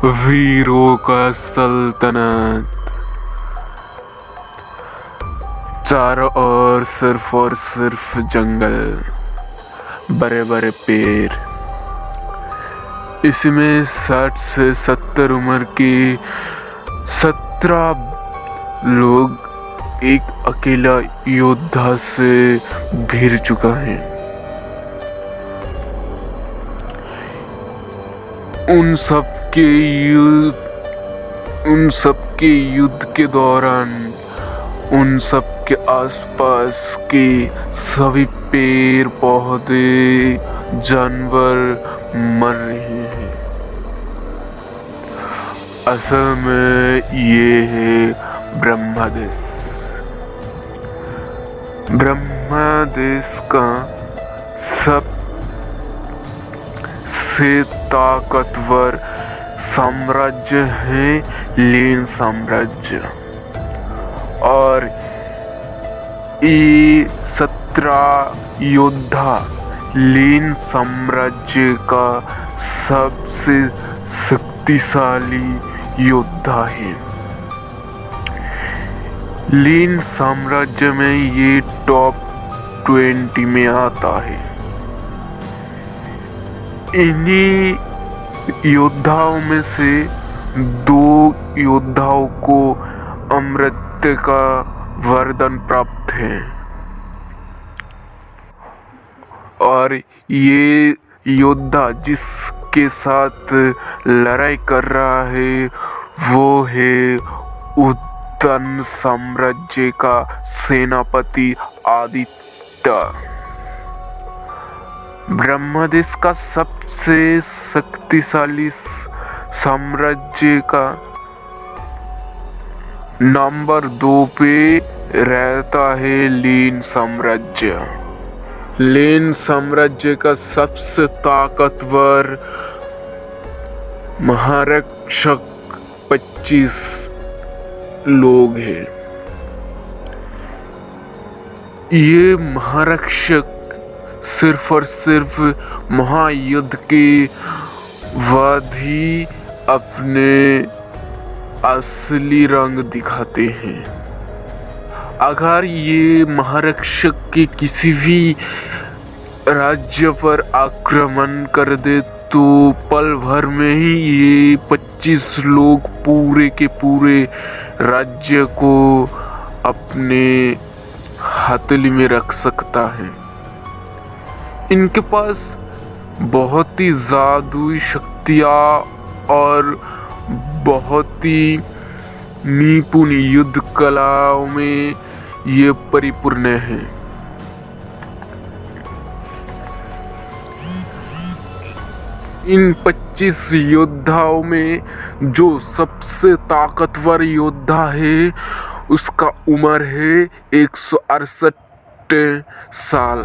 वीरों का सल्तनत। चारों ओर सिर्फ और सिर्फ जंगल, बड़े बड़े पेड़। इसमें 60 से 70 उम्र के 17 लोग एक अकेला योद्धा से घिर चुका है। उन सब के युद्ध के दौरान उन सब के आसपास के सभी पेड़ पौधे जानवर मर रहे हैं। असल में ये है ब्रह्मदेश। ब्रह्मदेश का सबसे ताकतवर साम्राज्य है लेन साम्राज्य, और ये 17 योद्धा लेन साम्राज्य का सबसे शक्तिशाली योद्धा है। लेन साम्राज्य में ये टॉप 20 में आता है। इन्हीं योद्धाओं में से 2 योद्धाओं को अमृत का वरदान प्राप्त है, और ये योद्धा जिसके साथ लड़ाई कर रहा है वो है उद्दन साम्राज्य का सेनापति आदित्य। ब्रह्मदेश का सबसे शक्तिशाली साम्राज्य का नंबर 2 पे रहता है लेन साम्राज्य। लेन साम्राज्य का सबसे ताकतवर महारक्षक 25 लोग हैं। ये महारक्षक सिर्फ और सिर्फ महायुद्ध के बाद ही अपने असली रंग दिखाते हैं। अगर ये महारक्षक के किसी भी राज्य पर आक्रमण कर दे तो पल भर में ही ये 25 लोग पूरे के पूरे राज्य को अपने हथेली में रख सकता है। इनके पास बहुत ही जादुई शक्तियाँ और बहुत ही निपुण युद्ध कलाओं में ये परिपूर्ण है। इन 25 योद्धाओं में जो सबसे ताकतवर योद्धा है उसका उम्र है 168 साल।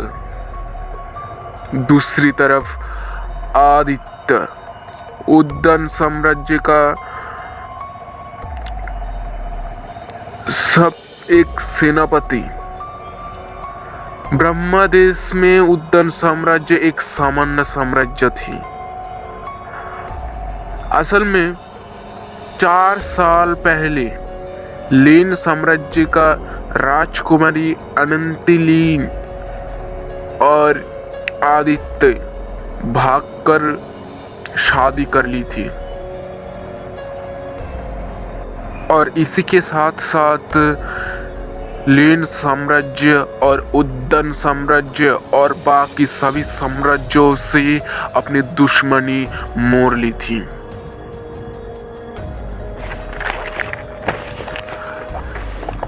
दूसरी तरफ आदित्य उद्दन साम्राज्य का एक सेनापति। ब्रह्मदेश में उद्दन साम्राज्य एक सामान्य साम्राज्य थी। असल में 4 साल पहले लेन साम्राज्य का राजकुमारी अनंतिलीन और आदित्य भागकर शादी कर ली थी, और इसी के साथ साथ लेन साम्राज्य और उद्दन साम्राज्य और बाकी सभी साम्राज्यों से अपनी दुश्मनी मोड़ ली थी।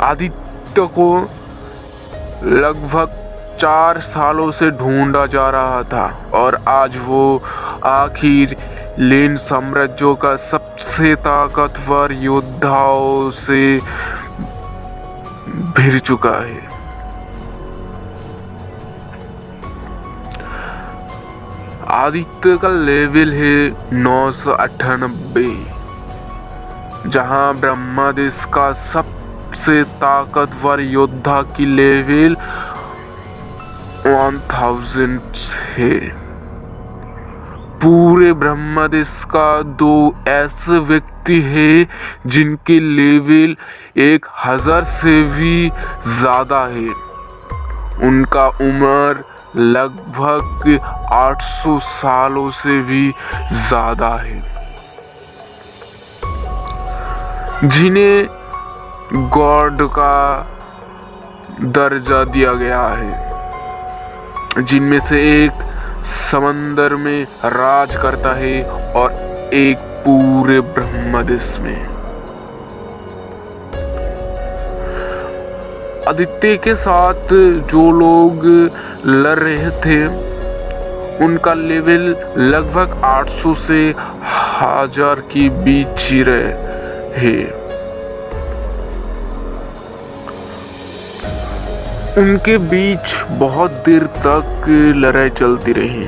आदित्य को लगभग 4 सालों से ढूंढा जा रहा था, और आज वो आखिर लेन साम्राज्यों का सबसे ताकतवर योद्धाओं से भिड़ चुका है। आदित्य का लेवल है 998, जहां ब्रह्मदेश का सबसे ताकतवर योद्धा की लेवल 1000 है। पूरे ब्रह्मदेश का 2 ऐसे व्यक्ति हैं जिनके लेवल 1000 से भी ज़्यादा है। उनका उम्र लगभग 800 सालों से भी ज़्यादा है, जिन्हें गॉड का दर्जा दिया गया है। जिनमें से एक समंदर में राज करता है और एक पूरे ब्रह्मदेश में। आदित्य के साथ जो लोग लड़ रहे थे उनका लेवल लगभग 800 से 1000 के बीच ही है। उनके बीच बहुत देर तक लड़ाई चलती रही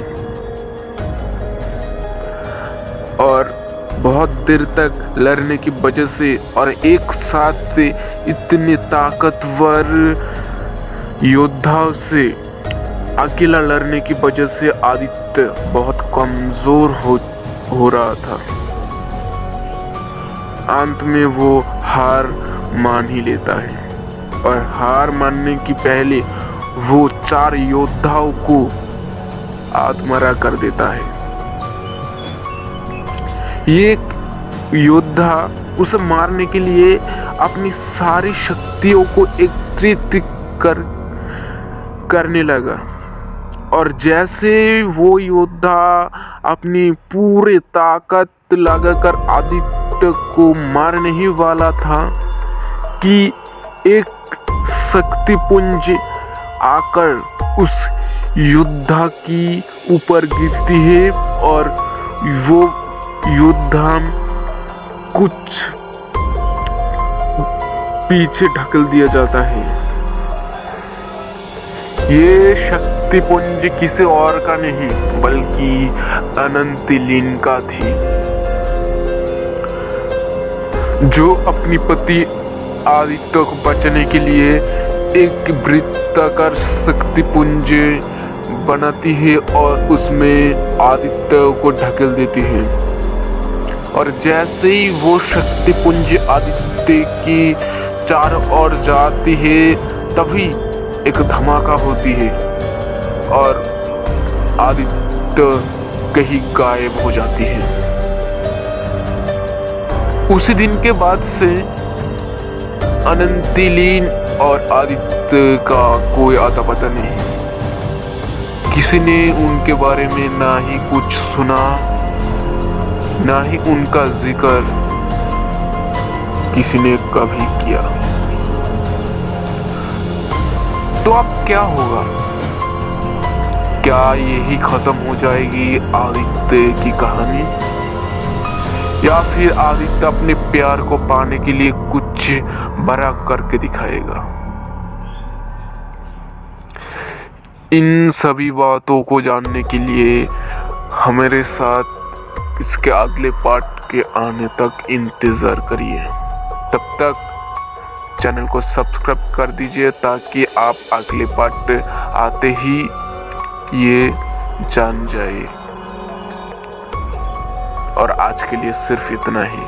और बहुत देर तक लड़ने की वजह से और एक साथ इतने ताकतवर योद्धाओं से अकेला लड़ने की वजह से आदित्य बहुत कमजोर हो रहा था। अंत में वो हार मान ही लेता है और हार मानने की पहले वो 4 योद्धाओं को आत्महत्या कर देता है। ये योद्धा उसे मारने के लिए अपनी सारी शक्तियों को एकत्रित करने लगा और जैसे वो योद्धा अपनी पूरी ताकत लगाकर आदित्य को मारने ही वाला था कि एक शक्तिपुंज आकर उस योद्धा की ऊपर गिरती है और वो योद्धा कुछ पीछे ढकेल दिया जाता है। ये शक्तिपुंज किसी और का नहीं बल्कि अनंतलीन का थी, जो अपनी पति आदित्य को बचाने के लिए एक वृत्ताकार शक्तिपुंज बनाती है और उसमें आदित्य को ढकेल देती है। और जैसे ही वो शक्तिपुंज आदित्य की चारों ओर जाती है तभी एक धमाका होती है और आदित्य कहीं गायब हो जाती है। उसी दिन के बाद से अनंतलीन और आदित्य का कोई आता पता नहीं। किसी ने उनके बारे में ना ही कुछ सुना, ना ही उनका जिक्र किसी ने कभी किया। तो अब क्या होगा? क्या यही खत्म हो जाएगी आदित्य की कहानी, या फिर आदित्य अपने प्यार को पाने के लिए कुछ बड़ा करके दिखाएगा? इन सभी बातों को जानने के लिए हमारे साथ इसके अगले पार्ट के आने तक इंतज़ार करिए। तब तक चैनल को सब्सक्राइब कर दीजिए ताकि आप अगले पार्ट आते ही ये जान जाए। और आज के लिए सिर्फ इतना ही।